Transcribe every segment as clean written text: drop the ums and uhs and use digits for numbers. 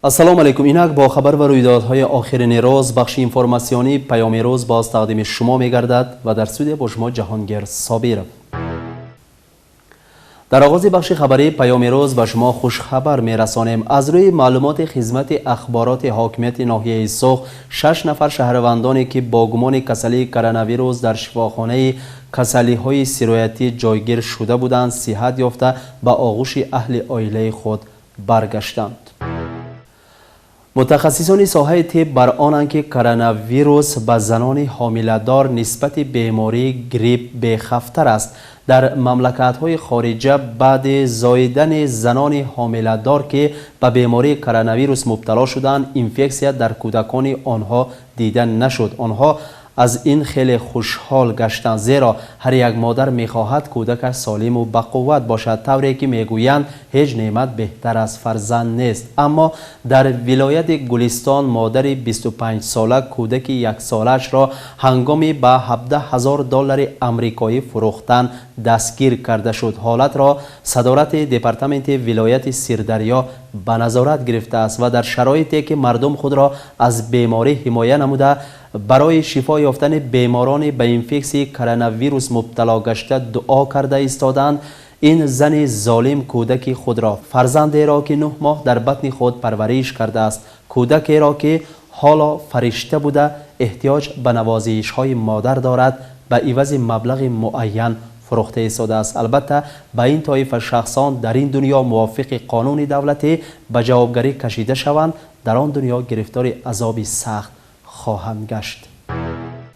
السلام علیکم. اینک با خبر و رویدادهای آخرین روز بخش اینفورماسیونی پیام روز باز تقدیم شما می‌گردد و در استودیو با شما جهانگیر صابر. در آغاز بخش خبری پیام روز به شما خوش خبر می‌رسانیم. از روی معلومات خدمت اخبارات حاکمیت ناحیه سوخ 6 نفر شهروندانی که با گمان کسری کرونا ویروس در شفاخانه کسلی‌های سرایتی جایگیر شده بودند صحت یافته به آغوش اهل عائله خود برگشتند. متخصصان ساحه طب بر آنند که کرونا ویروس به زنان حامله‌دار نسبت بیماری گریپ بی‌خفتر است. در مملکت‌های خارجه بعد زاییدن زنان حامله‌دار که به بیماری کرونا ویروس مبتلا شدند، اینفکسیا در کودکان آنها دیده نشد. آنها از این خیلی خوشحال گشتند، زیرا هر یک مادر می‌خواهد کودک سالم و بقوت باشد، طوری که میگویند هیچ نعمت بهتر از فرزند نیست. اما در ولایت گلستان مادر 25 ساله کودک 1 سالش را هنگامی به $17,000 آمریکایی فروختن دستگیر کرده شد. حالت را صدارت دپارتمنت ولایت سیردریا به نظارت گرفته است و در شرایطی که مردم خود را از بیماری حمایه نموده برای شفا یافتن بیماران به اینفکسی کرونا ویروس مبتلا گشته دعا کرده ایستادند، این زن ظالم کودک خود را، فرزندی را که 9 ماه در بطن خود پرورش کرده است، کودکی را که حالا فرشته بوده احتیاج به نوازش های مادر دارد، به عوض مبلغ معین فروخته ایستاده است. البته به این طایفه شخصان در این دنیا موافق قانون دولتی به جوابگری کشیده شوند، در آن دنیا گرفتار عذابی سخت خواهند گشت.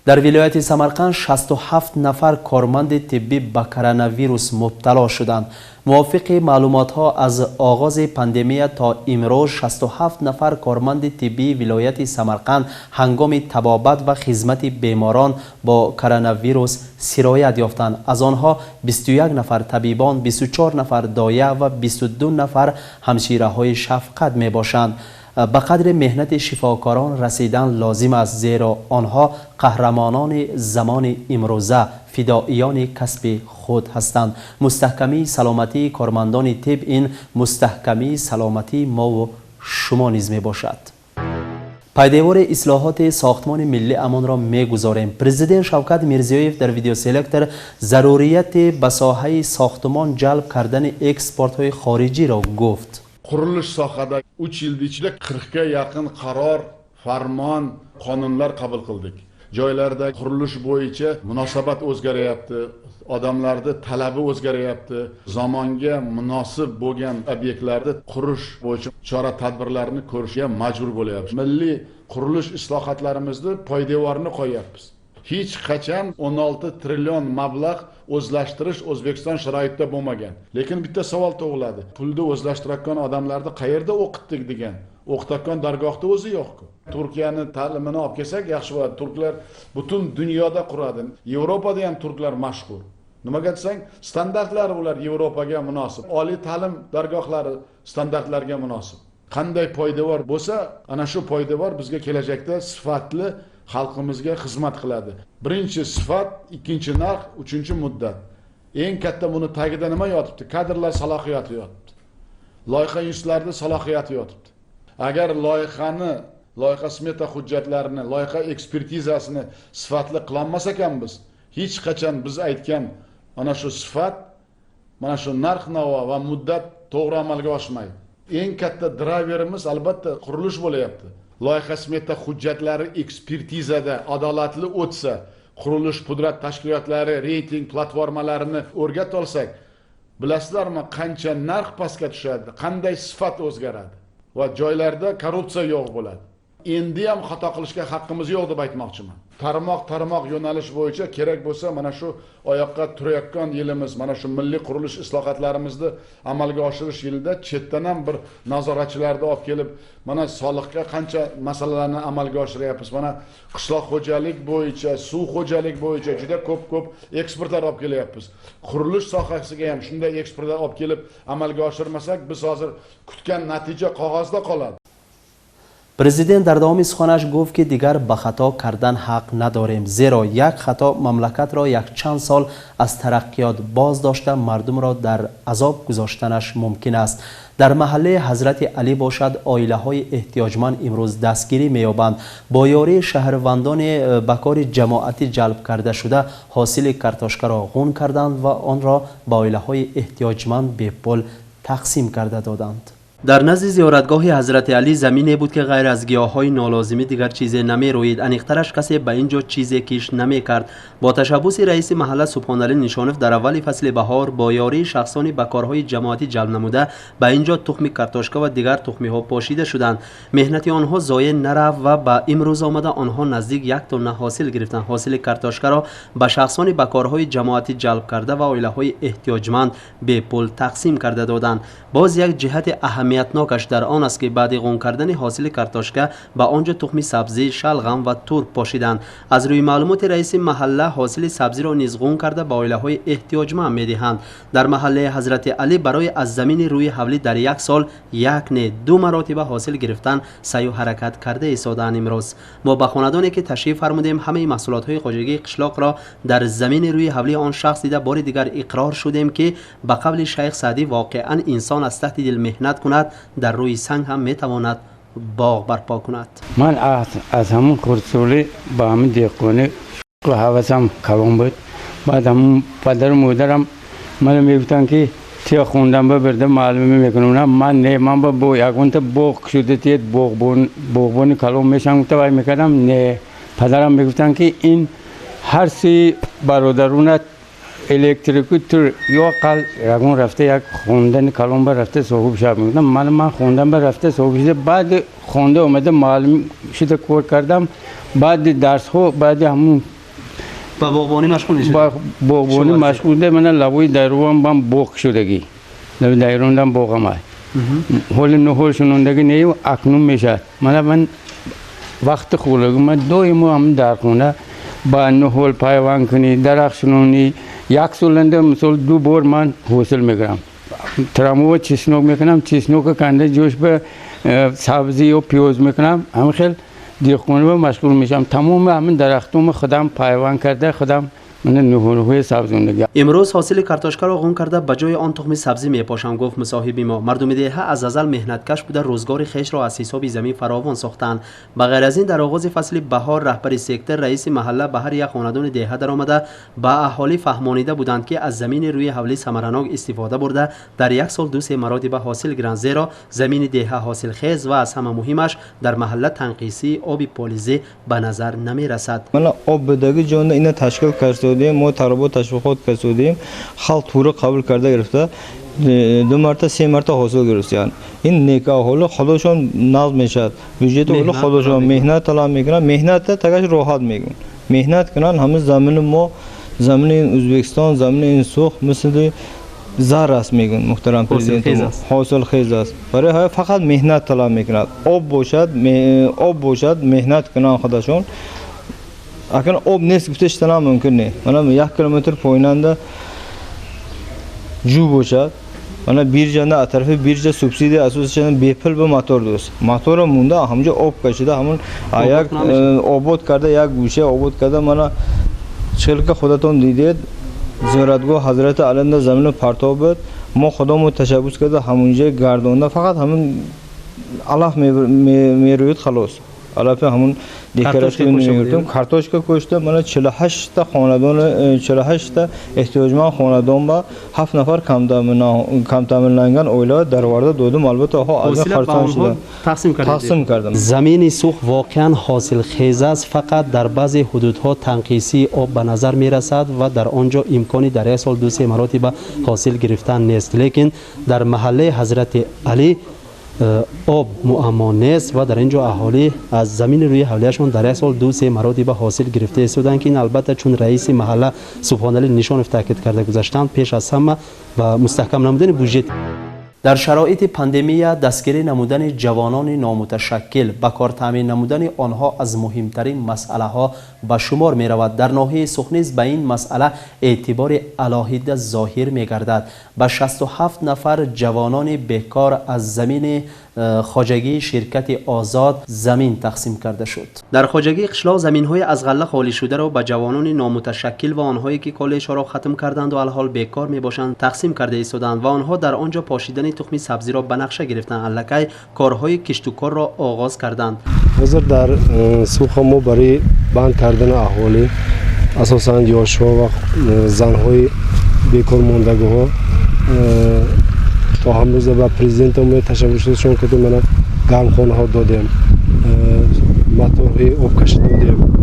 در ولایت سمرقند 67 نفر کارمند طبی به کرونا ویروس مبتلا شدند. موافق معلومات ها از آغاز پاندمی تا امروز 67 نفر کارمند طبی ولایت سمرقند هنگام طبابت و خدمت بیماران با کرونا ویروس سرایت یافتند. از آنها 21 نفر طبیبان، 24 نفر دایه و 22 نفر همشیره های شفقت می باشند. به قدر مهنت شفاکاران رسیدن لازم است، زیرا آنها قهرمانان زمان امروزه، فداییان کسب خود هستند. مستحکمی سلامتی کارمندان طب این مستحکمی سلامتی ما و شما نیز می باشد. پیداوار اصلاحات ساختمان ملی امان را می‌گذاریم. پرزیدنت شوکت میرزیویف در ویدیو سلکتر ضروریت به ساحه ساختمان جلب کردن اکسپورت های خارجی را گفت. Qurilish sohada 3 yil ichida 40 ga yaqin qaror, farmon, qonunlar qabul qildik. Joylarda qurilish bo'yicha munosabat o'zgaryapti, odamlarda talabi o'zgaryapti. Zamonga munosib bo'lgan obyektlarda qurish bo'yicha chora-tadbirlarni ko'rishga majbur bo'lyapmiz. Milliy qurilish islohotlarimizni poydevorini qo'yapmiz. Hech qachon 16 trillion mablag' o'zlashtirish O'zbekiston sharoitida bo'lmagan. Lekin bitta savol tug'iladi. Pulni o'zlashtirayotgan odamlarni qayerda o'qitdik degan. O'qitayotgan dargohda o'zi yo'q-ku. Turkiyani ta'limini olib kelsak yaxshi bo'ladi. Turklar butun dunyoda quradi. Yevropada ham turklar mashhur. Nimaga desang, standartlari ular Yevropaga munosib. Oliy ta'lim dargohlari standartlarga munosib. Qanday poydevor bo'lsa, ana shu poydevor bizga kelajakda sifatli xalqimizga xizmat qiladi. Birinchi sifat, ikkinchi narx, uchinchi muddat. Eng katta buni tagida nima yotibdi? Kadrlar salohiyati yotibdi. Loyiha institutlarida salohiyati yotibdi. Agar loyiha smeta hujjatlarini, loyiha ekspertizasini sifatli qilolmas ekanmiz, hech qachon biz aytgan ana shu sifat, mana shu narx-navo va muddat to'g'ri amalga oshmaydi. Eng katta driverimiz albatta qurilish bo'layapti. Loyiha smeta hujjatlari ekspertizada adolatli o'tsa, qurilish pudrat tashkilotlari reyting platformalarini o'rgatib olsak, bilasizlarmi qancha narx pastga tushadi, qanday sifat o'zgaradi va joylarda korrupsiya yo'q bo'ladi. Endi ham xato qilishga haqqimiz yo'q deb aytmoqchiman. Tarmoq yo'nalish bo'yicha kerak bo'lsa mana shu oyoqqa turayotgan yilimiz, mana shu milliy qurilish islohotlarimizni amalga oshirish yilida chetdan ham bir nazoratchilarni olib kelib, mana soliqqa qancha masalalarni amalga oshiryapmiz. Mana qishloq xo'jalik bo'yicha, suv xo'jalik bo'yicha juda ko'p ekspertlar olib kelyapmiz. Qurilish sohasiga ham shunday ekspertlar olib kelib amalga oshirmasak, biz hozir kutgan natija qog'ozda qoladi. پرزیدنت در دامی سخنش گفت که دیگر به خطا کردن حق نداریم، زیرا یک خطا مملکت را یک چند سال از ترقیات باز داشته مردم را در عذاب گذاشتنش ممکن است. در محله حضرت علی باشد عائله های احتیاجمند امروز دستگیری می‌یابند. با یاری شهروندان به کار جماعتی جلب کرده شده حاصل کارتاشکا را غون کردند و آن را با عائله های احتیاجمند به پول تقسیم کرده دادند. در نزد زیارتگاه حضرت علی زمینی بود که غیر از گیاهای نالازمی دیگر چیزی نمی روید. انیخترش کسی به اینجا چیزی کش نمی کرد. با تشبوس رئیس محله سبحان علی نشانف در اول فصل بهار با یاری شخصانی به کارهای جماعتی جلب نموده به اینجا تخم کارتاشکا و دیگر تخمی ها پاشیده شدند. مهنت آنها ضایع نرفت و به امروز آمده آنها نزدیک 1 تن حاصل گرفتند. حاصل کارتاشکا را به شخصانی به کارهای جماعتی جلب کرده و عائله های احتیاجمند به پول تقسیم کرده دادند. باز یک جهت اهمیتناکش در آن است که بعد غون کردن حاصل کارتاشکا به آنجا تخم سبزی، شلغم و ترک پاشیدند. از روی معلومات رئیس محله حاصل سبزی را نیز غون کرده به عائله های احتیاجمند می‌دهند. در محله حضرت علی برای از زمین روی حولی در یک سال 1 نه 2 مراتب حاصل گرفتن سعی و حرکت کرده ایستادند. امروز ما به خاندانی که تشریف فرمودیم همه محصولات های خواجگی قشلاق را در زمین روی حولی آن شخص دیده بار دیگر اقرار شدیم که به قول شیخ سعدی واقعا انسان از تحت دل مهنت کند در روی سنگ هم میتواند باغ برپا کند. من از همون خردسالی با همین دیقونه شکل حواسم کلام بود. بعد همون پدر و مادرم من میگفتن که تیا خوندم ببرده معلومه میکنم. من با یکون تا باغ شده تیت باغبانی کلام میشم گفته باید میکردم. نه پدرم میگفتن که این هر سی برادرونت الکتریکی تر یا قل یکون رفته یک خوندن کلام بر رفته صاحب شب میگفتم. من خوندم بر رفته صاحب شده. بعد خونده اومده معلم شده کار کردم. بعد درس ها بعد همون با باغبانی مشغول میشید؟ با باغبانی مشغول ده. من لبوی دایروام بام باغ شدگی لبوی دایروندم باغم های حال نهول شنوندگی نیو اکنون میشد. من وقت خولگی من دویمو هم در خونه با نهول پایوان کنی درخشنونی یک سالنده مثال 2 بار من حاصل میگیرم. ترامو و چسنوک میکنم. چسنوک کنده جوش به سبزی و پیاز میکنم. همین خیلی دیخونه به مشغول میشم. تمام همین درختوم خودم پایوان کرده خودم من نهولهای سبزوندگی. امروز حاصل کارتاشکا را غون کرده به جای آن تخم سبزی میپاشم. گفت مصاحبی ما مردم دیه از ازل مهنتکش بوده روزگار خیش را از حساب زمین فراوان ساختند. بغیر از این در آغاز فصل بهار رهبر سکتر رئیس محله به هر یک خاندان دیه در آمده به اهالی فهمانیده بودند که از زمین روی حولی ثمرناک استفاده برده در یک سال 2-3 مراتب حاصل گیرند. زیرا زمین دیه حاصل خیز و از همه مهمش در محله تنقیسی آب پالیزه به نظر نمی رسد. من آب بدگی جان اینا تشکیل کرده ما تربیت تشویقات کردیم. خلق پورا قبول کرده گرفته 2 مرتبه 3 مرتبه حاصل گرفتن. این نیکا حالا خودشون نظم میشد. وجود حالا خودشون مهنت طلب میکنن. مهنت تگش راحت میگن. مهنت کنن همه زمین ما زمین ازبکستان زمین این سوخ مثل زر است میگن محترم پرزیدنت. حاصل خیز است. برای فقط مهنت طلب میکنند. آب باشد مهنت کنن خودشون. اگر آب نیست گفتش تنها ممکن نه. من 1 کیلومتر پاییننده جو باشد. من بیرجنده اطراف بیرجه سوبسیدی اساسش بیپل به موتور دوست. موتور مونده همونجا آب کشیده همون یک آباد کرده یک گوشه آباد کرده. من چهل که خودتون دیدید زیارتگاه حضرت علی زمین پرتاب بود. ما خودمون تشبوس کرده همونجا گردونده فقط همون علف میروید خلاص. علف همون دیکرش میگفتم کارتاشکا کشته. من 48 تا خاندان 48 تا احتیاجمند خاندان با 7 نفر کم تامینلنگان اویلا در وارد دادم. البته ها از خرسان شده تقسیم کردم. زمین سوخ واقعا حاصل خیز است. فقط در بعضی حدودها تنقیسی آب به نظر می رسد و در آنجا امکانی در یک سال 2-3 مراتب حاصل گرفتن نیست. لیکن در محله حضرت علی آب معما نیست و در اینجا اهالی از زمین روی حولیشون در یک سال 2-3 مراتب حاصل گرفته ایستادند که این البته چون رئیس محله سبحان علی نشانف تاکید کرده گذاشتند پیش از همه و مستحکم نمودن بودجه. در شرایط پاندمی دستگیری نمودن جوانان نامتشکل به کار تامین نمودن آنها از مهمترین مسئله ها به شمار می رود. در ناحیه سوخنیز به این مسئله اعتبار علاهیده ظاهر می گردد. به 67 نفر جوانان بیکار از زمین خواجگی شرکت آزاد زمین تقسیم کرده شد. در خواجگی قشلاق زمین‌های از غله خالی شده را به جوانان نامتشکل و آنهایی که کالج‌ها را ختم کردند و الحال بیکار میباشند تقسیم کرده ایستادند و آنها در آنجا پاشیدن تخم سبزی را به نقشه گرفتند. الکی کارهای کشت و کار را آغاز کردند. حاضر در سوخ ما برای بند کردن اهالی اساساً یاش‌ها و زن‌های بیکار ماندگی‌ها تا امروز به پرزیدنت ما تشکر شدشون که من گرمخانه ها دادیم، موتورهای آبکش دادیم.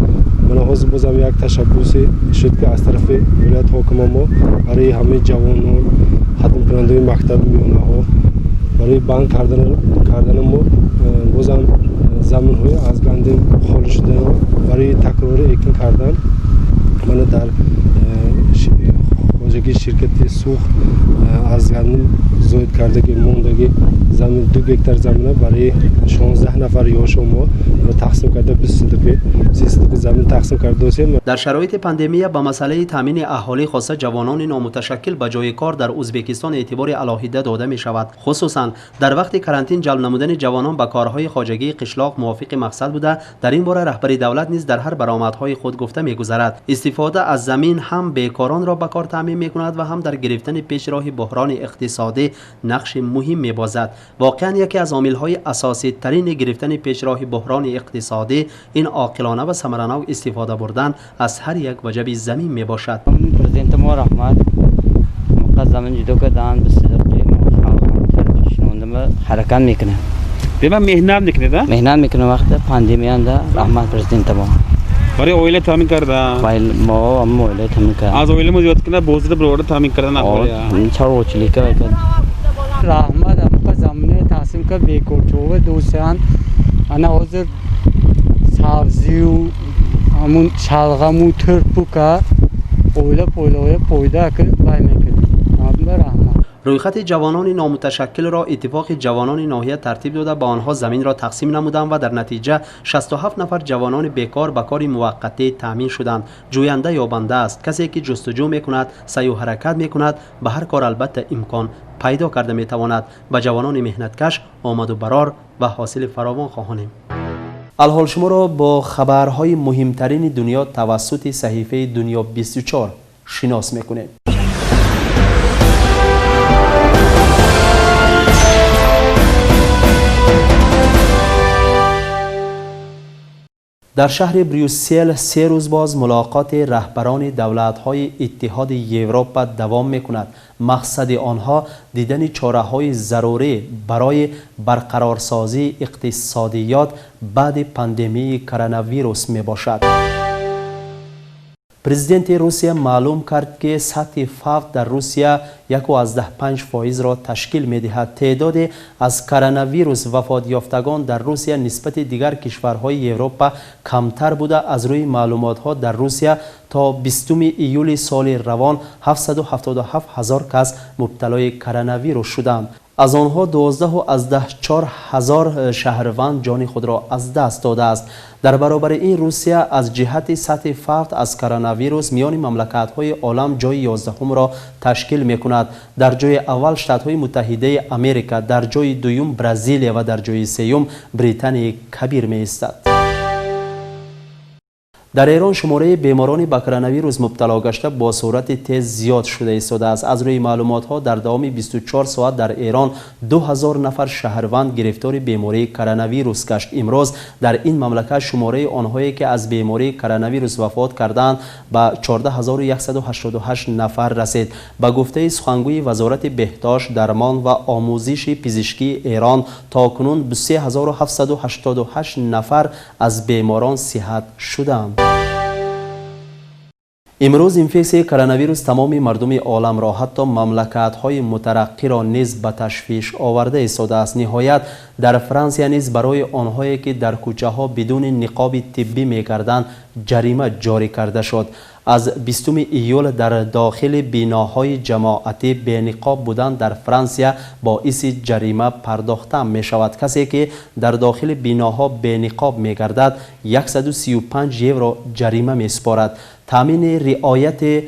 من حاضر بازم یک تشبوسی شد که از طرف ولایت حاکم ما برای همه جوانان ختم کننده مکتب میانه ها برای بند کردن ما بازم زمین های از گندم خالی شده برای تکرار اکن کردن. من در خواجگی شرکت سوخت از گندم زاید کرده که موندگی زمین 2 هکتار زمینه برای 16 نفر یاشا ما را تقسیم کرده 30 زمین تقسیم کرده. در شرایط پاندمی به مسئله تامین اهالی خاصه جوانان نامتشکل به جای کار در ازبکستان اعتبار علاهیده داده می شود. خصوصا در وقت کرانتین جلب نمودن جوانان به کارهای خواجگی قشلاق موافق مقصد بوده. در این باره رهبری دولت نیز در هر برآمدهای خود گفته می گذرد استفاده از زمین هم بیکاران را به کار تامین می کند و هم در گرفتن پیشراه بحران اقتصادی نقش مهم می بازد. واقعا یکی از عامل‌های اساسی ترین گرفتن پیشراه بحران اقتصادی این عاقلانه و ثمرانه استفاده بردن از هر یک وجب زمین می باشد. پرزیدنت ما رحمت زمین جدا کردن به صدقه ما حرکت میکنه. ببین مهنت میکنه مهنت میکنه وقت پاندمی انده رحمت پرزیدنت ما برای اویل تامین کرده. ما هم اویل تامین کرده. از اویل ما زیاد کنه بوزده برای تامین کردن نخوره. چهار وچلی کرد. رحمت هم زمینه تقسیم کرد بیکار چوبه دوستان. انا حاضر سبزی و همون شلغم و ترپو که اویل پویده کرد بای میکنه. رحمت. رویخط جوانان نامتشکل را اتفاق جوانان ناحیه ترتیب داده با آنها زمین را تقسیم نمودند و در نتیجه 67 نفر جوانان بیکار به کار موقتی تامین شدند. جوینده یابنده است. کسی که جستجو میکند، سعی و حرکت میکند، به هر کار البته امکان پیدا کرده میتواند. به جوانان مهنتکش آمد و برار و حاصل فراوان خواهانیم. الحال شما را با خبرهای مهمترین دنیا توسط صحیفه دنیا 24 شناس میکنیم. در شهر بریوسل 3 روز باز ملاقات رهبران دولت‌های اتحاد اروپا دوام می‌کند. مقصد آنها دیدن چاره‌های ضروری برای برقرارسازی اقتصادیات بعد پاندمی کرونا ویروس میباشد. پرزیدنت روسیه معلوم کرد که سطح فقر در روسیه 1.5% را تشکیل می‌دهد. تعداد از کرونا ویروس وفات یافتگان در روسیه نسبت دیگر کشورهای اروپا کمتر بوده. از روی معلومات‌ها در روسیه تا 20 ایول سال روان 777,000 کس مبتلای کرونا ویروس شدند. از آنها 12,400 شهروند جان خود را از دست داده است. در برابر این روسیه از جهت سطح فقر از کرونا ویروس میان مملکت‌های عالم جای 11 را تشکیل می‌کند. در جای اول شتات‌های متحده آمریکا، در جای دوم برزیل و در جای سوم بریتانیای کبیر می‌ایستد. در ایران شماره بیماران به کرونا ویروس مبتلا گشته با سرعت تیز زیاد شده ایستاده است. از روی معلومات‌ها در دام 24 ساعت در ایران 2000 نفر شهروند گرفتار بیماری کرونا ویروس گشت. امروز در این مملکت شماره آنهایی که از بیماری کرونا ویروس وفات کردند به 14188 نفر رسید. به گفته سخنگوی وزارت بهداشت، درمان و آموزش پزشکی ایران تاکنون به 3788 نفر از بیماران صحت شدند. امروز اینفکسیون کرونا تمام مردم عالم را حتی مملکت‌های مترقی را نیز به تشویش آورده ایستاده است. نهایت در فرانسه نیز برای آنهایی که در کوچه‌ها بدون نقاب طبی می‌گردند جریمه جاری کرده شد. از 20 ایول در داخل بیناهای جماعتی به نقاب بودن در فرانسه باعث جریمه پرداخته می شود. کسی که در داخل بیناها به نقاب می گردد 135 یورو جریمه می سپارد. تامین رعایت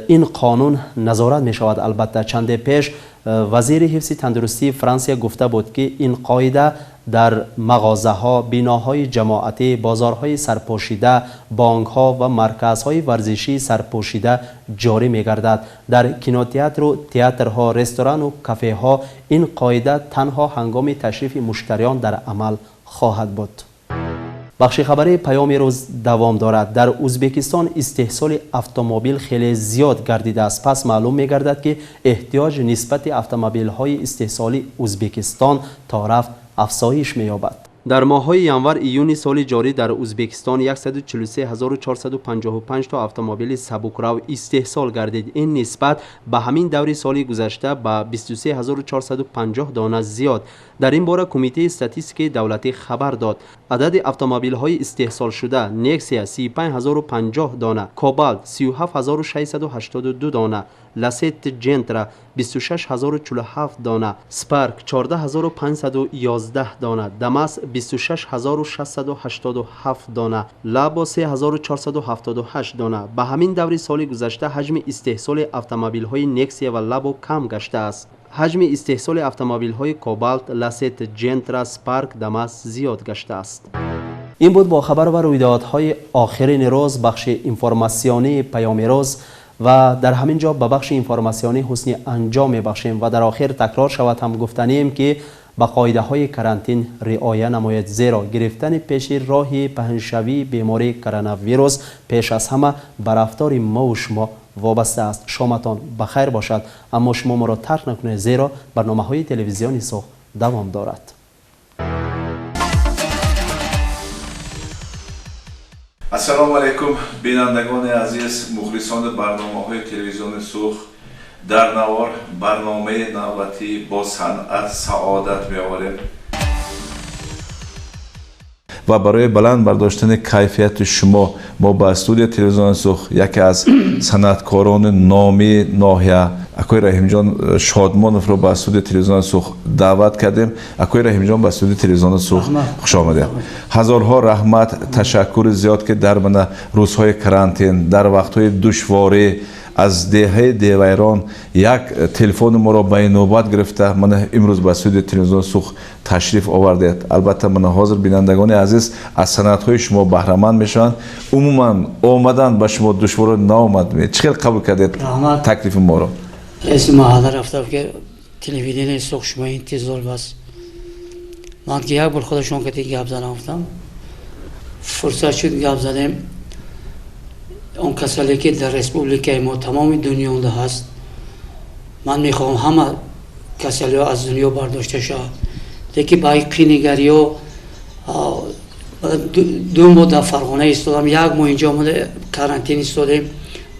این قانون نظارت می شود. البته چند پیش وزیر حفظ تندرستی فرانسه گفته بود که این قاعده در مغازه ها، بیناهای جماعتی، بازارهای سرپوشیده، بانک ها و مرکزهای ورزشی سرپوشیده جاری می گردد. در کینوتئاتر و تئاترها، رستوران و کافه ها این قاعده تنها هنگام تشریف مشتریان در عمل خواهد بود. بخش خبری پیام روز دوام دارد. در ازبکستان استحصال اتومبیل خیلی زیاد گردیده است. پس معلوم می گردد که احتیاج نسبت اتومبیل های استحصالی ازبکستان تا رفت افزایش می یابد. در ماه‌های ینور ایون سال جاری در ازبکستان 143455 تا اتومبیل سبکرو استحصال گردید. این نسبت به همین دور سال گذشته به 23450 دانه زیاد. در این باره کمیته استاتیستیک دولتی خبر داد. عدد اتومبیل‌های استحصال شده: نکسیا 35050 دانه، کوبالت 37682 دانه، لست جنترا 26047 دانه، سپارک 14511 دانه، دماس 26687 دانه، لابو 3478 دانه. به همین دوره سال گذشته حجم استحصال اتومبیل‌های نکسیا و لابو کم گشته است. حجم استحصال اتومبیل‌های کوبالت، لست جنترا، سپارک، دماس زیاد گشته است. این بود با خبر و رویدادهای آخرین روز بخش اینفورماسیونی پیام روز و در همین جا به بخش اینفورماسیونی حسن انجام می‌بخشیم و در آخر تکرار شود هم گفتنیم که با قاعده های کرانتین رعایت نماید، زیرا گرفتن پیش راه پهنشوی بیماری کرونا ویروس پیش از همه به رفتار ما و شما وابسته است. شامتان بخیر باشد، اما شما ما را ترک نکنید، زیرا برنامه های تلویزیونی صبح دوام دارد. السلام علیکم بینندگان عزیز، مخلصان برنامه‌های تلویزیون صبح. در نوار برنامه نوبتی با صنعت سعادت می‌آوریم و برای بلند برداشتن کیفیت شما ما با استودیو تلویزیون صبح یکی از صنعتکاران نامی ناحیه اکوی رحیم جان شادمانوف رو با استودیو تلویزیون صبح دعوت کردیم. اکوی رحیم جان با استودیو تلویزیون صبح خوش آمدید. هزارها رحمت، تشکر زیاد که در من روزهای کرانتین، در وقتهای دشواری از دهه دیویران یک تلفن ما را به نوبت گرفته من امروز به استودیو تلویزیون صبح تشریف آوردید. البته من حاضر بینندگان عزیز از صنعت‌های شما بهره مند میشن. عموما آمدن به شما دشوار نآمد. چقدر قبول کردید تکلیف ما را؟ اسم ما حاضر رفتم که تلویزیون صبح شما انتظار بس. من که یک بار خودشون که گپ زدم گفتم فرصت شد گپ زدیم. اون کسایی که در رسپوبلیکای ما تمام دنیا هست، من میخوام همه کسایی از دنیا برداشته شد. دیگه با قینگری و دو ماه در فرغانه ایستادم، یک ماه اینجا مده کرانتین ایستادیم.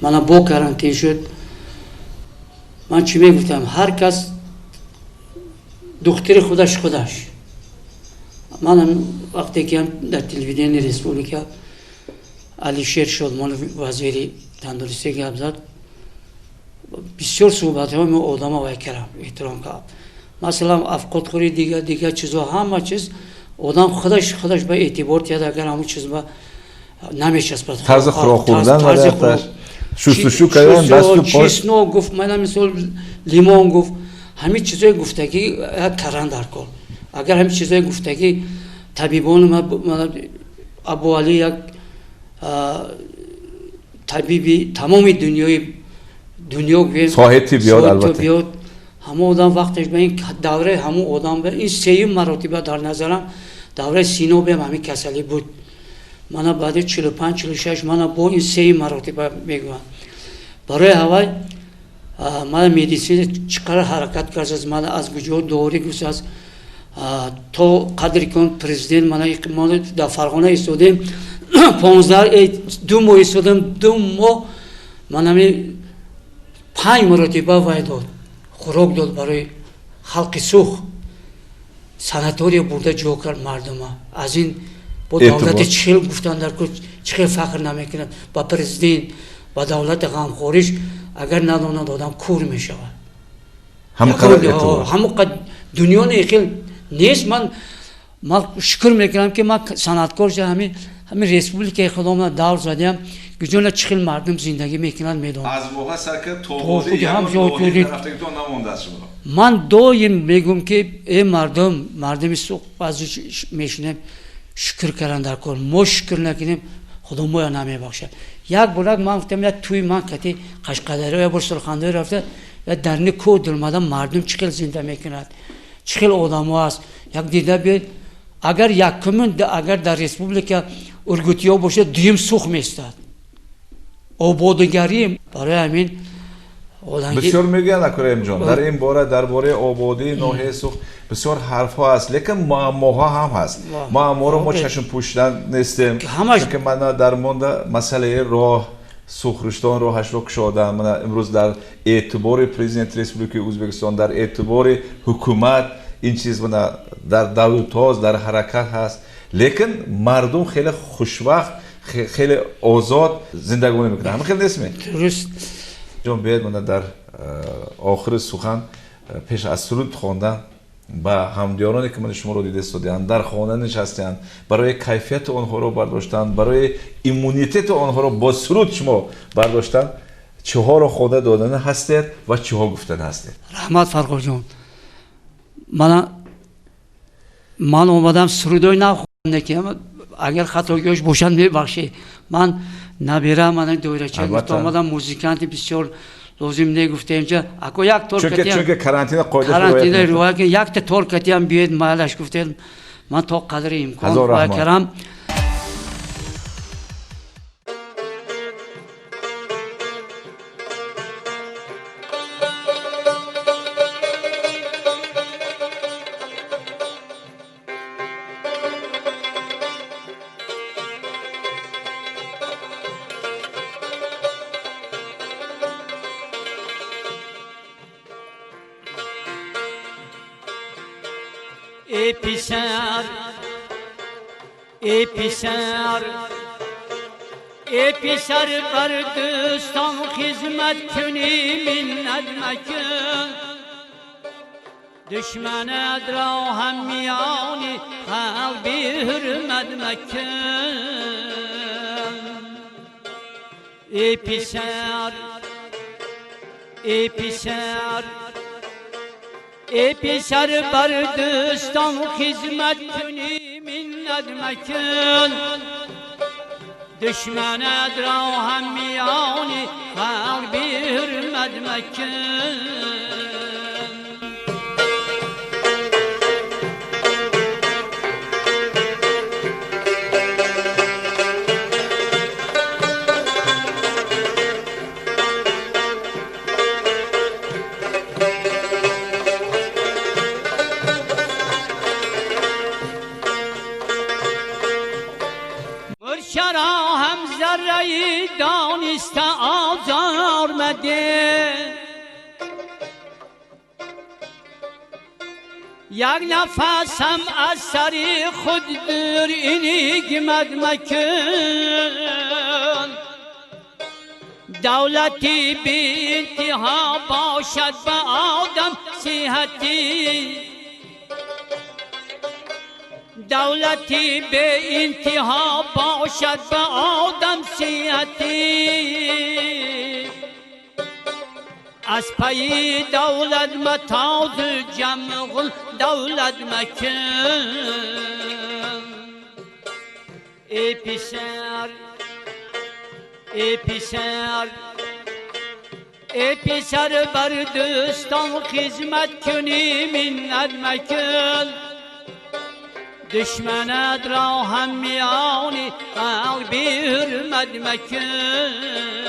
من با کرانتین شد. من چی میگفتم؟ هر کس دختر خودش. من وقتی که در تلویزیون رسپوبلیکا علی شیر شد من وزیر تندرستی گپ زد، بسیار صحبت های من آدم ها کردم احترام کرد. مثلا افقاد خوری دیگه چیزا همه چیز آدم خودش به اعتبار تیاد اگر همون چیز با نمیچسبد. طرز خوراک خوردن شستشو کردن دستو چیز نو گفت من مثلا لیمون گفت همه چیزای گفتگی کردن در کار. اگر همه چیزای گفتگی طبیبان ما ابو علی یک طبیبی تمام دنیا صاحب بیاد البته همه آدم وقتش به این دوره همه آدم به این سه مراتبه در نظرم دوره سینو به همین کسلی بود. من بعد 45-46 من با این سه مراتبه میگم. برای اول من مدیسین چقدر حرکت کرد من از وجود دوری گوش از تو قدری کن پرزیدنت من در فرغانه ایستادیم 15 دو ماه ایستادم 2 ماه من همین 5 مرتبه وای داد خوراک داد برای خلق سوخ ساناتوریا برده جا کرد مردم از این با دولت چخیل گفتن در که چخیل فخر نمیکنن با پرزیدنت با دولت غمخوریش اگر ندانند آدم کور میشود همه دنیا نیخیل نیست من شکر میکنم که من صنعتکار همین ریسپوبلیکای خودم دور زدیم گجون چخیل مردم زندگی میکنن میدونم از موقع سرکه توبودی هم جایی رفته تو نمونده شما من دایم میگم که ای مردم سوق بعضی میشنیم شکر کردن در کار ما شکر نکنیم خدا ما نمیبخشه یک بلک من گفتم یا توی من کتی قشقدری یا بر سرخنده رفته یا درنی کو دلمدم مردم چخیل زنده میکند چخیل آدم هست یک دیده بیاید اگر یک کمون اگر در ریسپوبلیکا ارگوتیا باشه دیم سوخ میستد آبادگری برای همین بسیار میگن اکرم جان در این باره درباره آبادی ناحیه سوخت بسیار حرف ها هست لیکن معماها هم هست معما رو ما چشم پوشیدن نیستیم که من در مورد مسئله راه سوخرشتان راهش رو کشادم من امروز در اعتبار پرزیدنت ریسپوبلیک ازبکستان در اعتبار حکومت این چیز من در دولتاز در حرکت هست لیکن مردم خیلی خوشوقت خیلی آزاد زندگی میکنن همه خیلی نسمه درست جان بیاید من در آخر سخن پیش از سرود خواندن با همدیارانی که من شما رو دیده استادیان در خانه نشستن برای کیفیت آنها رو برداشتن برای ایمونیتت آنها رو با سرود شما برداشتن چه ها رو خدا دادن هستید و چه ها گفتن هستید رحمت فرخار جان من اومدم سرودای نخوندم که اگر خطاگیش باشن میبخشی من نبیرم من دوره چه گفت اومدم موزیکانت بسیار لازم نگفته اینجا اکو یک طور کتی چون که کرانتین روایت یک طور کتی هم بیاید محلش گفتم من تا قدر امکان خواهی کرم ای پسر بر دوستان خدمت کنی منت مکن دشمنت را هم میانی قلبی حرمت مکن ای پسر بر دوستان خدمت کنی منت مکن دشمنت را هم میانی قلبی حرمت مکن دانسته آزار مده یک نفسم از سری خود دور اینی گمد مکن دولتی بی انتها باشد به آدم صحتی دولتی به انتها باشد به آدم صحتی از پی دولت متاز جمع دولت مکن ای پسر بر دوستان خدمت کنی منت مکن دشمنت را هم میانی قلبی حرمت مکن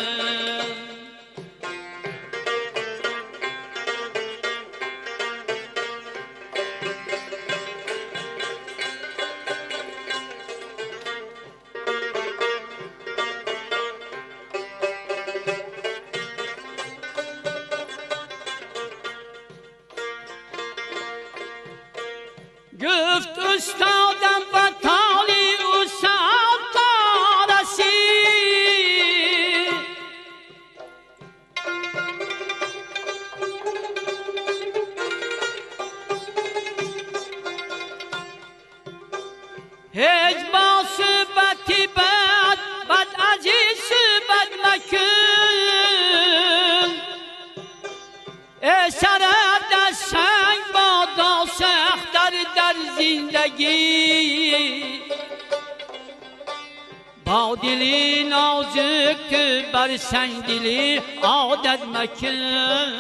هیچ با صحبتی بد از این صحبت مکن سرت از سنگ بادا سختر در زندگی با دلی نازک که بر سنگ دلی عادت مکن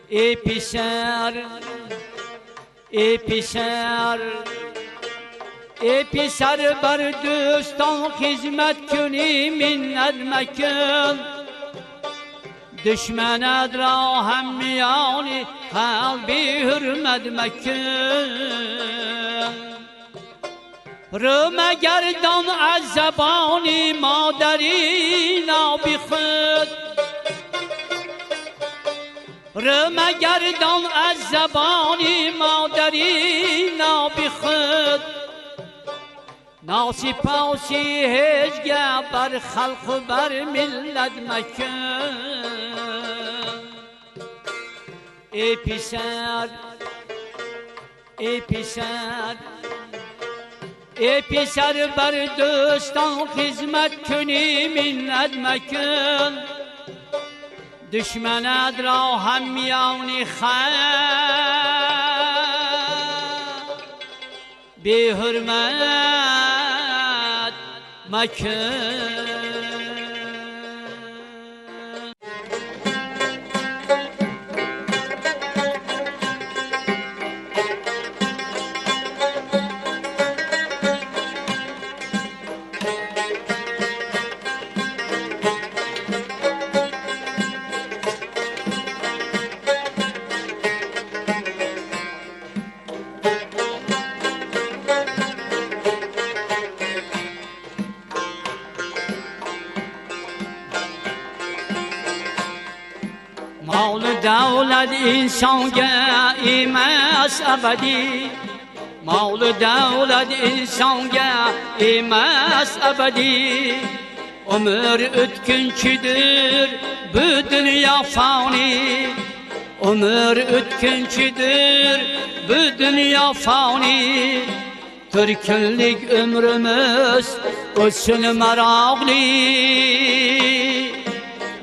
ای پسر ای پسر ای پسر بر دوستان خدمت کنی منت مکن دشمنت را هم میانی قلبی حرمت مکن رو مگردان از زبانی مادری نابی خود رو مگردان از زبانی مادری نابی خود ناسپاسی هیچگه بر خلق و بر ملت مکن ای پسر ای پسر ای پسر بر دوستان خدمت کنی منت مکن دشمنت را هم میانی بی حرمت مکن مال دولت انسانگه ایمس ابدی مال دولت انسانگه ایمس ابدی عمر اتکنچidir bu dünya fani عمر اتکنچidir bu dünya fani Türkünlük ömrümüz olsun meraklı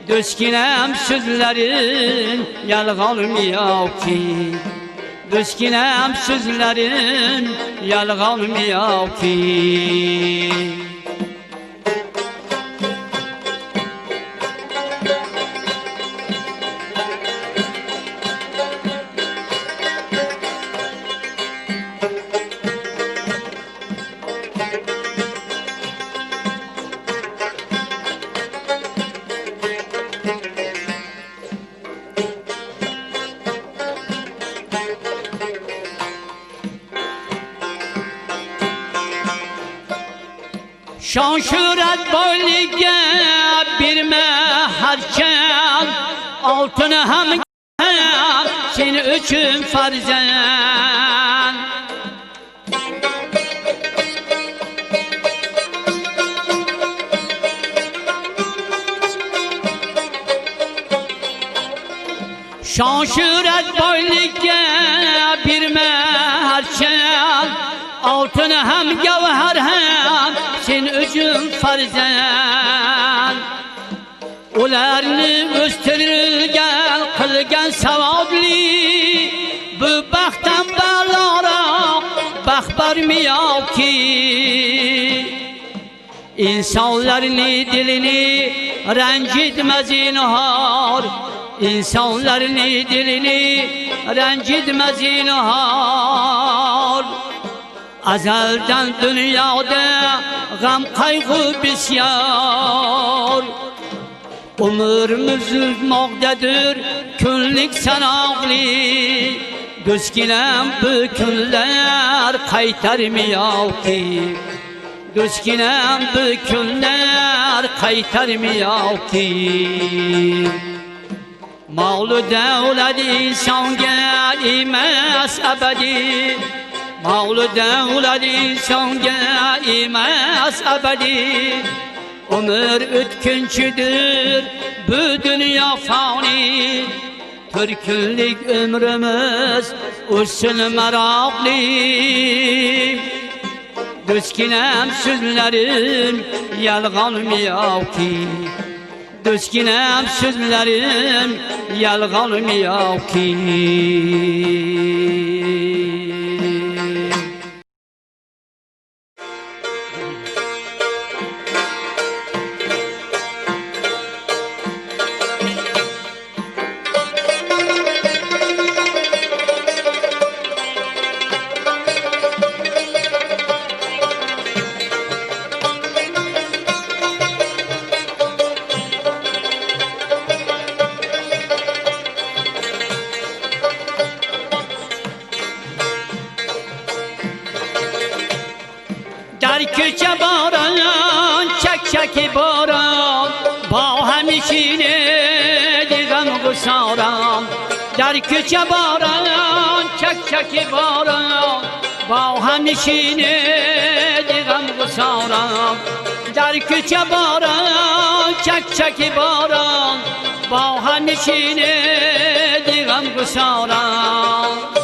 Düşkinem sözlerin yalğalmıyor ki Düşkinem sözlerin yalğalmıyor ki Şan şöhret boyliga birme harkan Altını hem sen üçün farzan Şan şöhret boyliga birme harkan Altını hem gavhar hem sen üçün farzan Ularni o'stirilgan qilgan savobli Bu baxtdan balora baxt bermiyor ki İnsanlarni dilini rancitme zinhar İnsanlarni dilini rancitme zinhar Azaldan dünyada gam kaygı besyar Ömrümüz uzmaqdadır kunlik sanaqli Do'stginam bu kunlar qaytarmıyor ki Do'stginam bu kunlar qaytarmıyor ki Mol-u davlat insonga emas abadi Mol-u davlat insonga emas abadi Ömür ötkinchidir bu dünya fani Türkünlük ömrümüz olsun meraklı Düskinem sözlerim yalganmıyor ki Düskinem sözlerim yalganmıyor ki در کوچه باران چک چک باران با همیشینه دیدم گسارم در کوچه باران چک چک باران با همیشینه دیدم گسارم در کوچه باران چک چک باران با همیشینه دیدم گسارم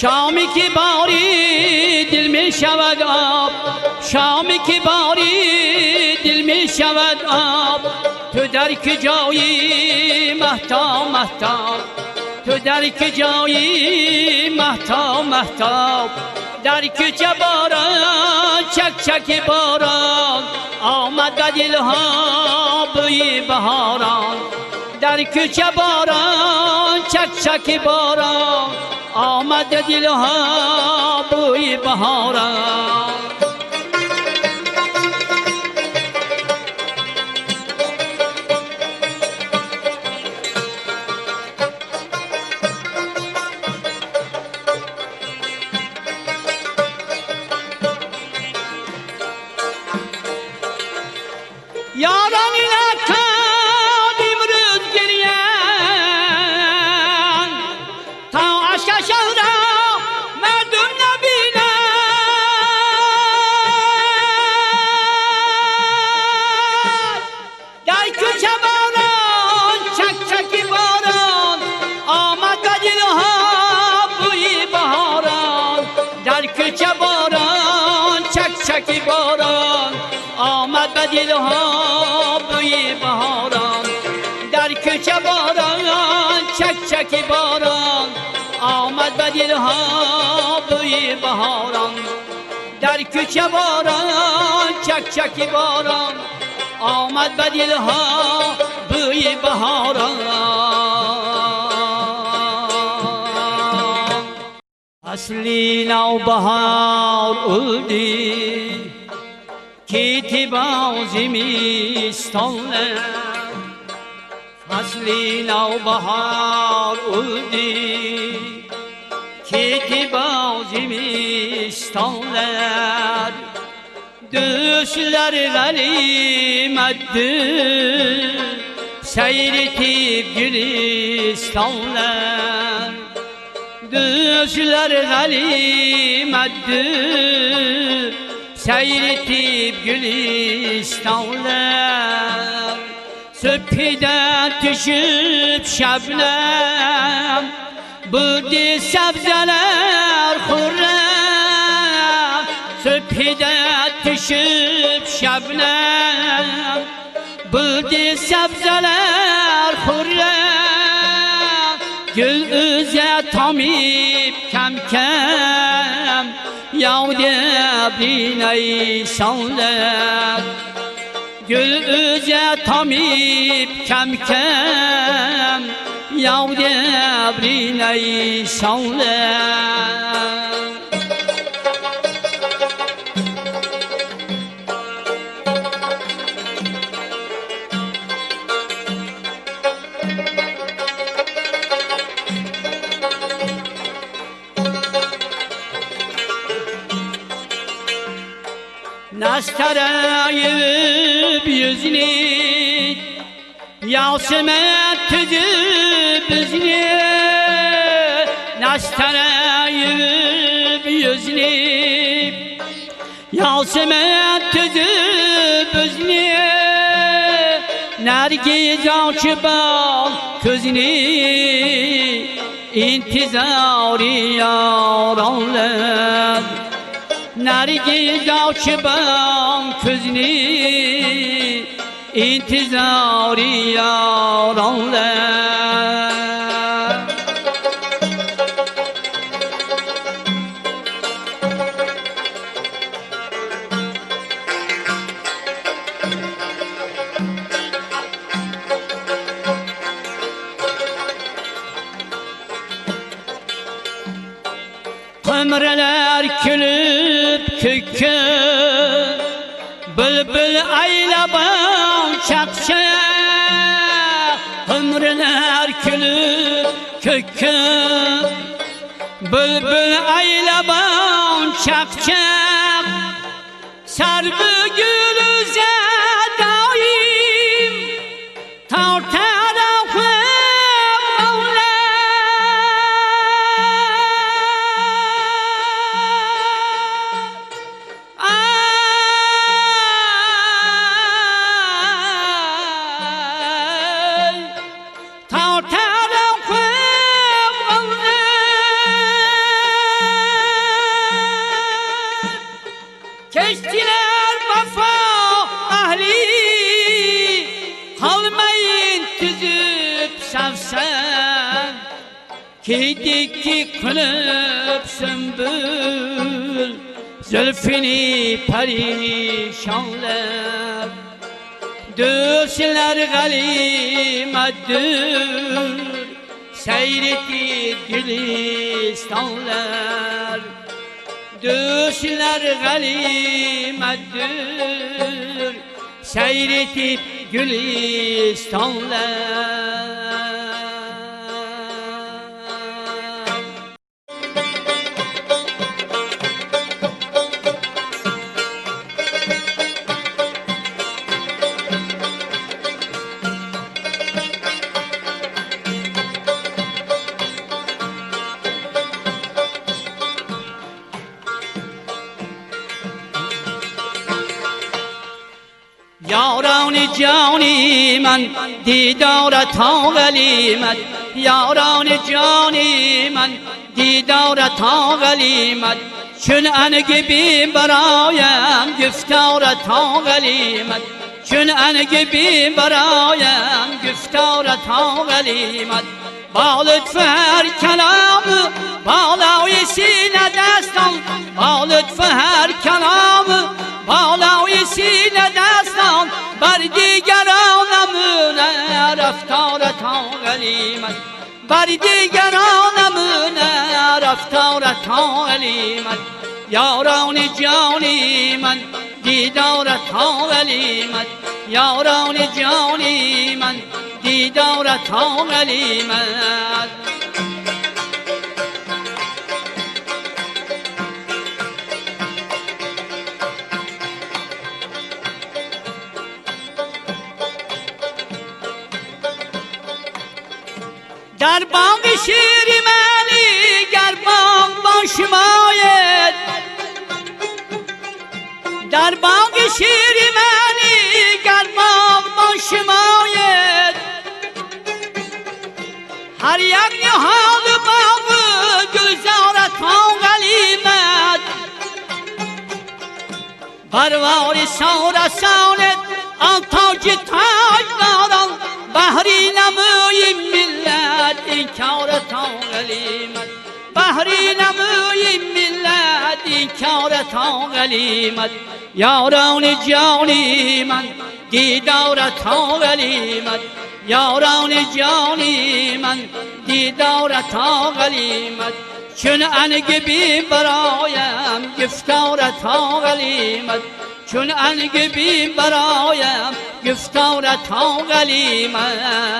شامی که باری دل می شود آب شامی که باری دل می شود آب تو در کجایی مهتاب مهتاب تو در کجایی مهتاب مهتاب در کوچه باران چک چک باران آمد به دلها بوی بهاران در کوچه باران چک چک باران آمد دلها بوی بهاران یاران نکن امروز گریان تا عشق شهرم مردم نبینن در کوچه باران چک چک باران آمد به دلها بوی بهاران در کوچه باران چک چک باران آمد به دلها بوی بهاران در کوچه باران چک چک باران آمد به دلها بوی بهاران در کوچه باران چک چک باران آمد به دلها بوی بهاران اصلی نوبهار اولدی کیتی بازی میستانه فصلی نوبهار اولدی کیتی بازی میستانه düşler galimetti seyretip gülistanlar düşler galimetti seyretip gülistanlar süphide düşüp şebnem budi sebzeler hurrem süphide düşüp şebnem budi sebzeler hurrem gül üze tamip kem kem yavde biney sanlar gül üze tamip kem kem yavde biney sanlar Nastarayıp yüzünü Yasmet tüzüp yüzünü Nastarayıp tüzüp yüzünü, Yasemen tüzüp yüzünü, Nergiz açıp közünü, intizari yaranlar. Nergiz açıp közünü, intizari yaranlar. Ömreler külüp kökü, bülbül aylaban çakça. Ömreler külüp kökü, bülbül aylaban çakça. Sargı gülüze daim tartar. Keştiler vefa ahli, kalmayın tüzüp sevsen. Ki kılıp sümbül, zülfini perişanlar. Döşler galimedir, seyretti gülistanlar. Düşler galimedir, seyretip gülistanlar. یاران جانی من دیدارت ها غلیمت، یاران جانی من دیدارت ها غلیمت. چون انگبی برایم گفتارت ها غلیمت، چون انگبی برایم گفتارت ها غلیمت. با لطف هر کلام بالای سینه دستان، با لطف هر کلام بالای سینه دستان. بر دیگران نمونه رفتارت ها غلیمت، بر دیگران نمونه رفتارت ها غلیمت. یاران جانی من دیدارت ها غلیمت، یاران جانی من دیدارت ها غلیمت. در باغ شیر منی گر باغ باشماید، در باغ شیر منی گر باغ باشماید. هر یک نهال باغ گلزارت ها غلیمت، پروار سارسانت آن تاج تاجداران. بحری نموی ملت انکارت ها غلیمت، بحری نموی ملت انکارت ها غلیمت. یاران جانی من دیدارت ها غلیمت، یاران جانی من دیدارت ها غلیمت. چون انگبی برایم گفتارت ها غلیمت، چون انگبی برایم گفتارت ها غلیمت.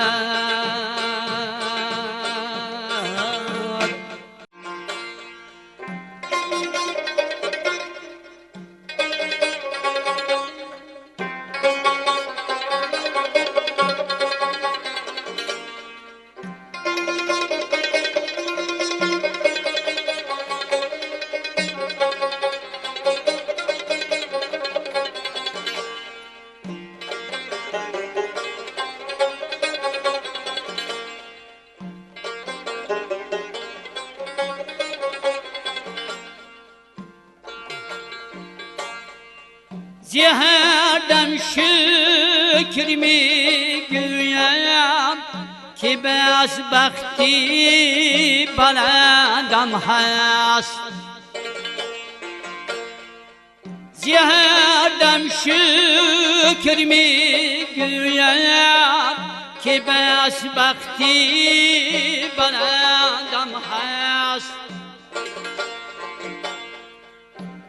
Ciherdem şükür mi güyem ki bezbekti belendem hast. Ciherdem şükür mi güyem ki bezbekti belendem hast.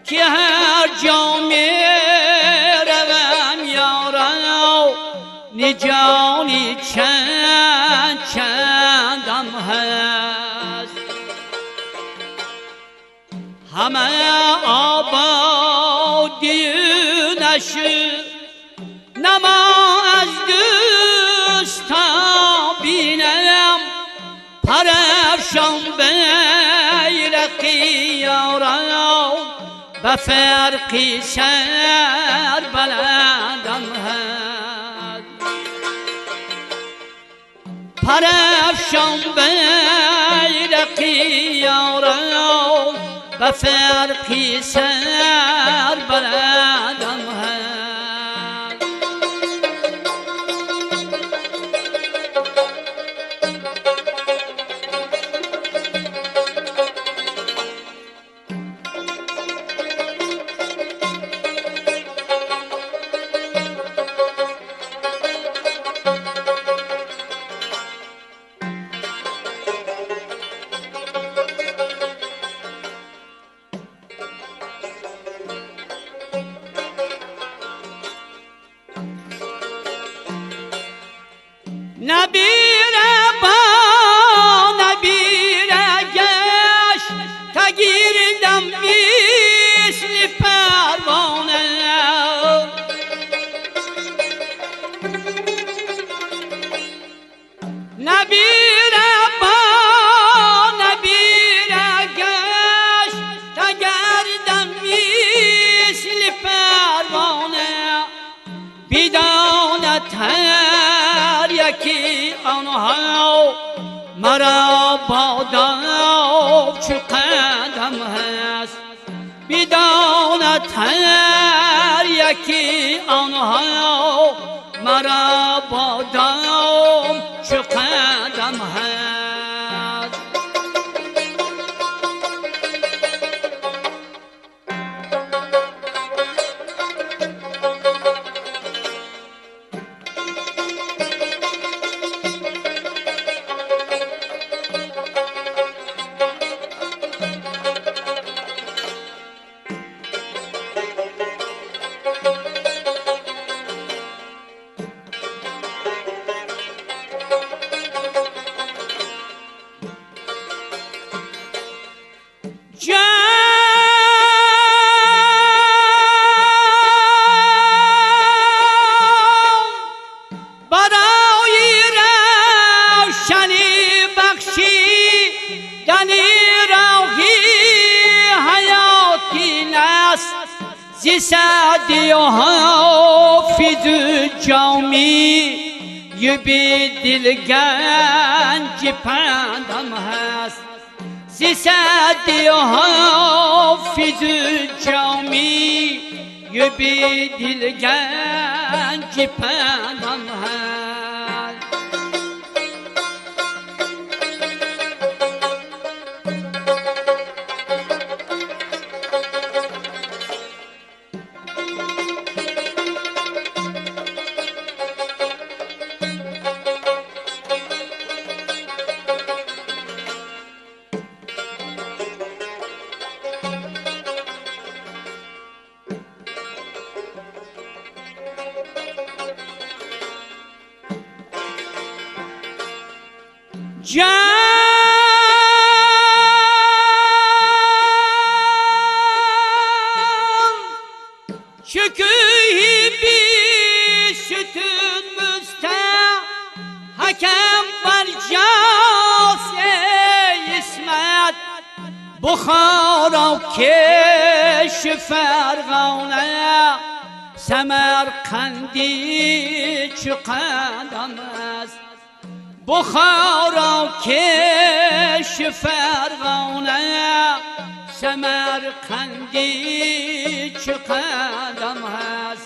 Ki her cami revem yarao nicani çend çendem hast. Hame abadi neşi nema az düsta binem parefşan beyreki yarao بفرقی سر بلندم هست پرفشان بیرقی یارم بفرقی سر بلندم هست. Nebire ba nebire geç ta girdim misli pervane. Nebire ba nebire geç ta girdim misli pervane. Bidanet یکی آنها مرا بادام چو قدم هست. بداند هر یکی آنها مرا بادام چو قدم هست. زیسادی و حافظ جامی یه بی دل گنج پندم هست. زیسادی و حافظ جامی یه بی دل گنج پندم هست. Şükühi bir sütün müstehakem barcas ey İsmet. Bukhara keş fergane Semerkandi çıkadamaz. Bukhara keş fergane Semerkandi çıkadamaz.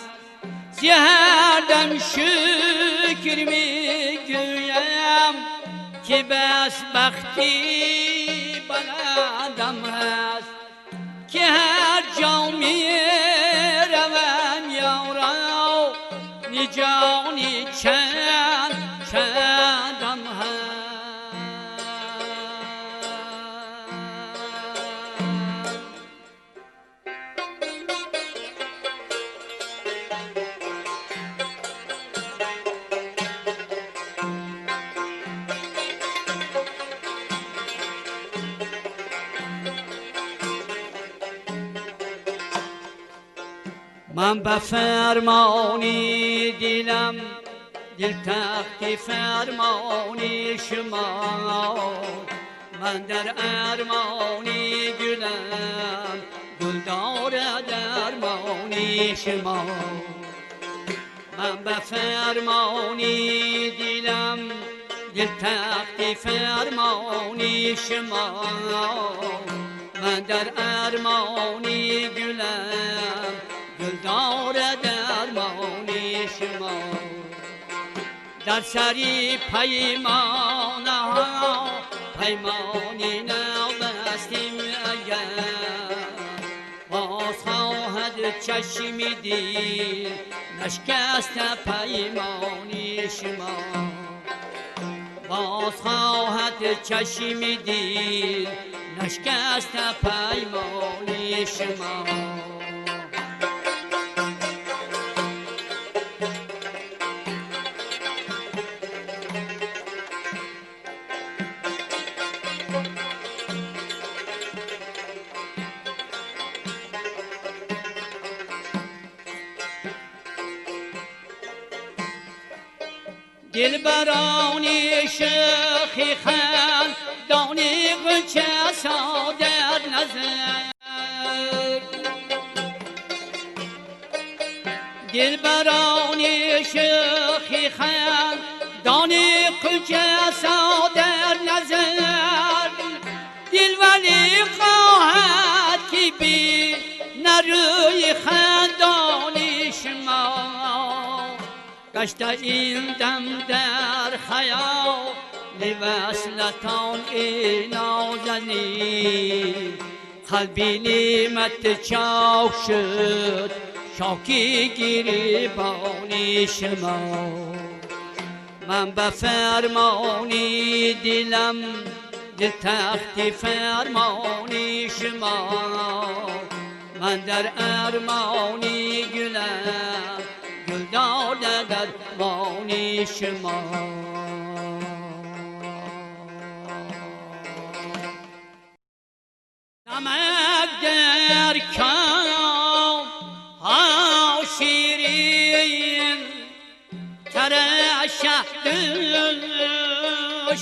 Zeherdem şükür mi güyem ki bezbekti bana adam hest ki her cami revem yavra nicani çen çendam hest. من به فرمانی دلم دل تخت فرمانی شما من در ارمانی گلم گلدار درمانی شما من به فرمانی دلم دل تخت فرمانی شما من در ارمانی گلم گلدار درمانی شما در سری پیمان ها پیمانی نبستیم اگر باز خواهد چشمی دل نشکست پیمانی شما باز خواهد چشمی دل نشکست پیمانی شما دلبرانی شخی خان دانی غنچه سادر نظر دلبرانی شخی خان دانی غنچه سادر نظر دل ولی خواهد کی بی نروی خندانی شما گشته این دم در خیال وصلتان ای نازنی قلبی نعمت چاک شد شاکی گریبانی شما من به فرمانی دلم دل تخت فرمانی شما من در ارمانی گلم گلدار درمانی شما نمک در کام ها شیرین ترشح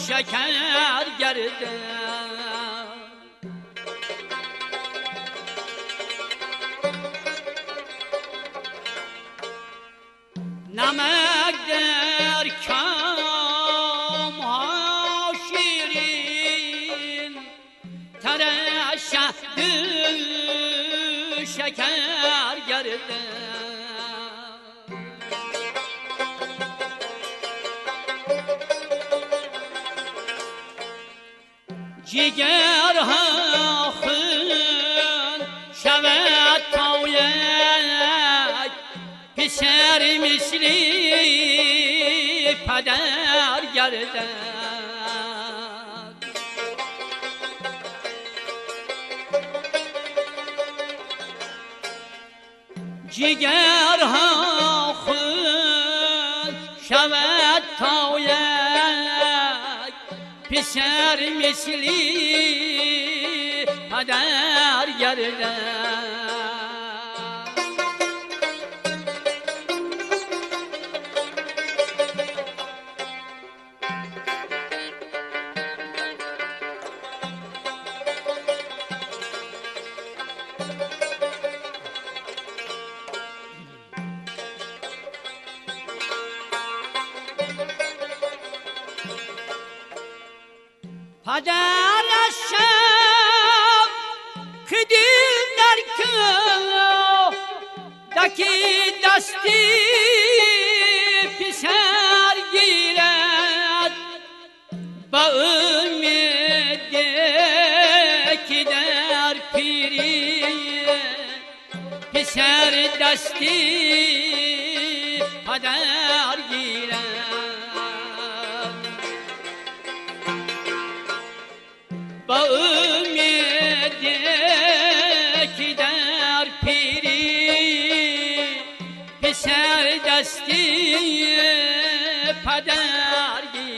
شکر گردن نمک در کام ها شیرین ترشح شکر گردن جگر ها خون شود تا یک پسر مثلی پدر گردد جگر ها خون شود تا یک پسر مثلی پدر گردد پدرشم که دل در که دکی دستی سر دستی پدر گیرد با امیدی که در پیری پسر دستی پدر گیرد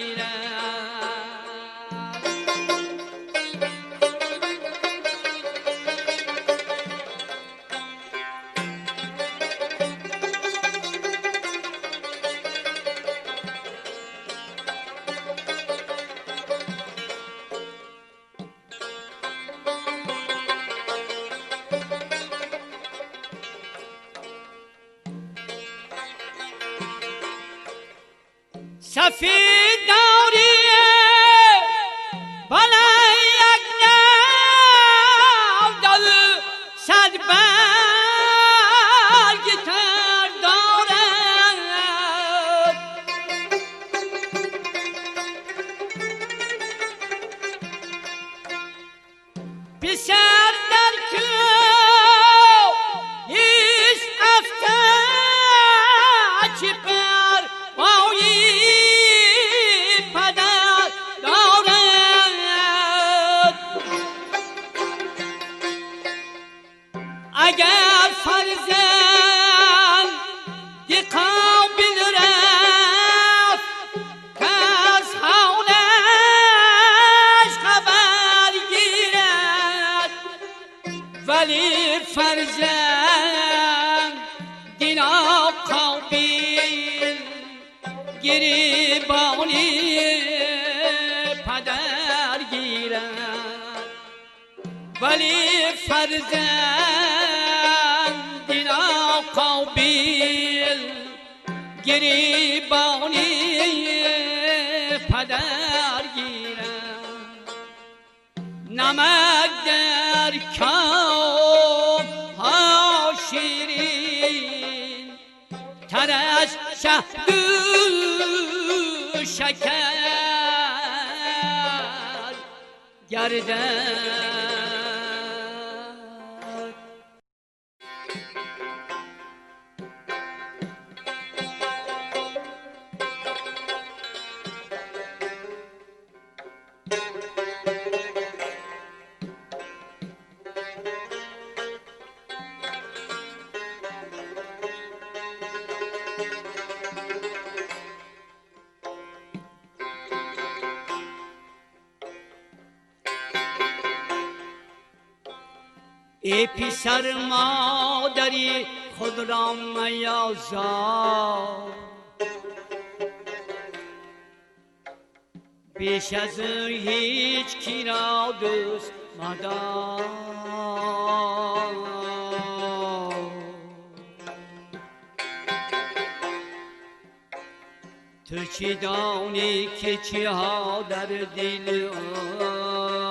سفید داری بالای یک نو دل صد برگ تر دارد پسر در کویش افتاد چه پر وایی اگر فرزند قابل رفت کس حالش خبر گیرد ولی فرزند ناقابل گریبانی پدر گیرد ولی فرزند ناقابل گریبانی پدر گیرد نمک در کام ها شیرین تر از شهد و شکر گردد ای پسر مادری خود را میازار بیش از هیچ کی را دوست مدار تو چی دانی که چی ها در دل او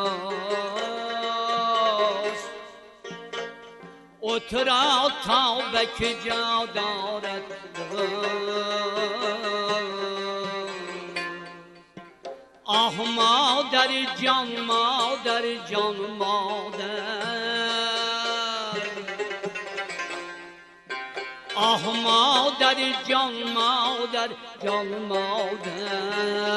تو را تا به کجا دارد آه مادر جان مادر جان مادر آه مادر جان مادر جان مادر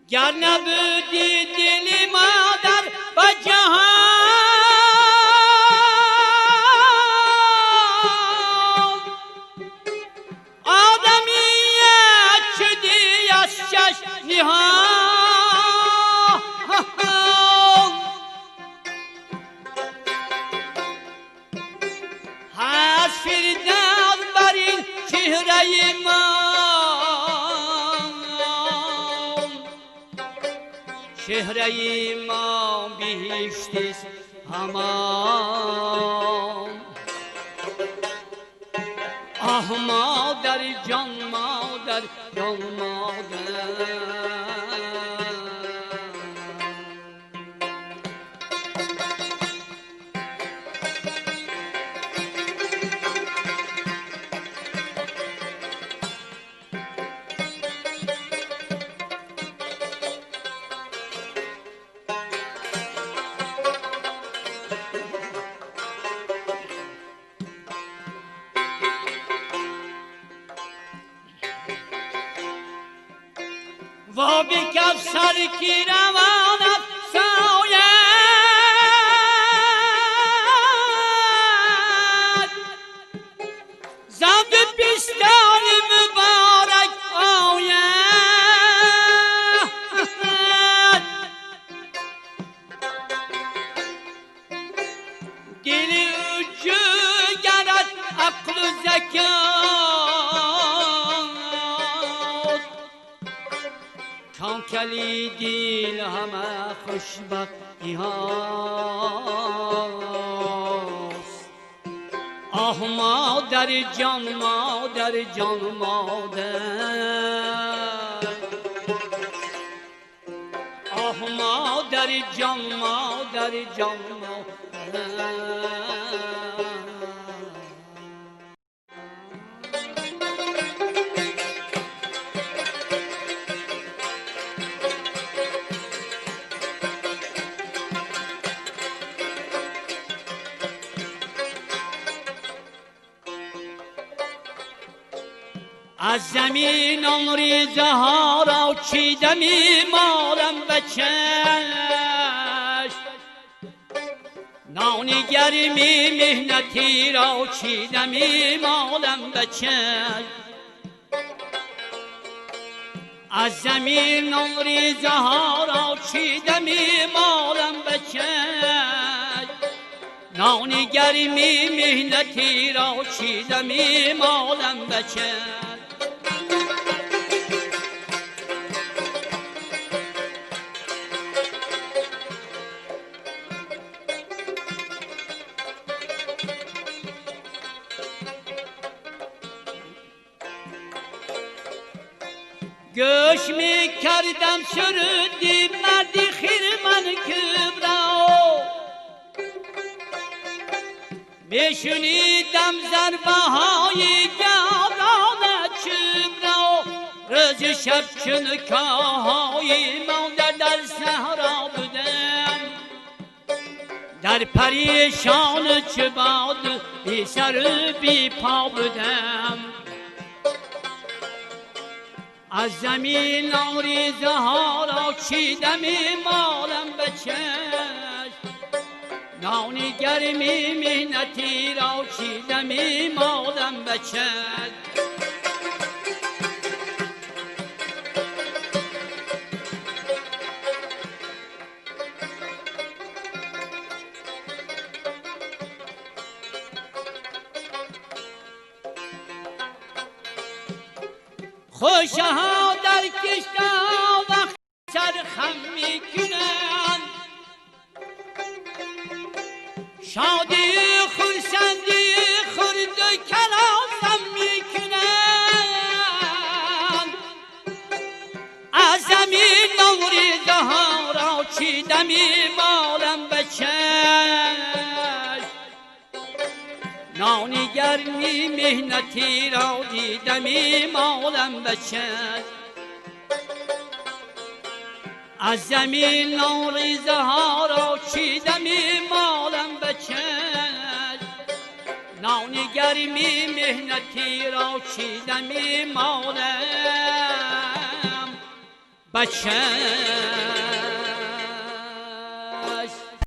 گر نبودی دل مادر و جهان آدمیت شدی از چشم نهان هست فردوس بر این چهره ما چهره ما بهشت است همان آه مادر جان مادر جان مادر و بکف سر کی روانت ساید زند پستان مبارک آید دل اوجو گرد عقل و زکات کام کلی دیل همه خوشبختی هاست آه مادر جان مادر جان مادر آه مادر جان مادر جان مادر از زمینم ریزه ها را چیدم ایمالم به چشم نان گرمی مهنتی را چیدم ایمالم به چشم از زمینم ریزه ها را چیدم ایمالم به چشم نان گرمی مهنتی را چیدم ایمالم به چشم گوش می کردم سرودی مردی خیرمن کبرا بشنیدم ضربه های گردان چبرا روز شب چنکاهای مانده در صحرا بودم در پریشان چه باد بی سر و بی پا بودم از زمین ریزه ها را چیدم ایمالم به چشم نان گرمی مهنتی را چیدم ایمالم به چشم خوشه ها در کشته وقت سرخم می کنند شادی خورسندی خورد و کلافم می کنند از زمین ریزه ها را چیدم ایمالم به چشم نان گرمی مهنتی را دیدم ایمالم به چشم از زمین ریزه ها را چیدم ایمالم به چشم نان گرمی مهنتی را چیدم ایمالم به چشم